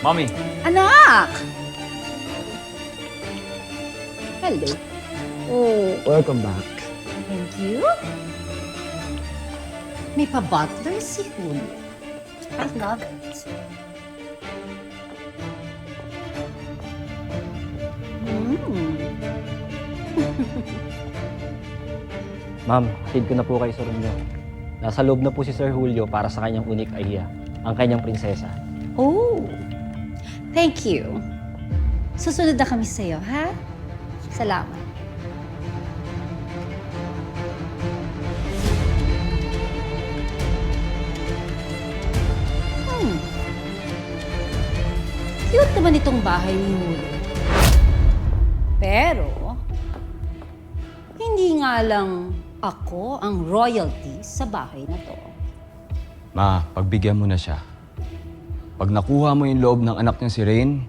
Mommy! Anak! Hello. Oh, Welcome back. thank you. May pa-butler si Julio. I love it. Ma'am, hatid ko na po kay Sir Julio. Nasa loob na po si Sir Julio para sa kanyang unik Ahiya, ang kanyang prinsesa. Oh, thank you. Susunod na kami sa'yo, ha? Salamat. Cute naman itong bahay ni Julio. Pero, hindi nga lang ako ang royalty sa bahay na to. Ma, pagbigyan mo na siya. Pag nakuha mo yung loob ng anak niya si Rain,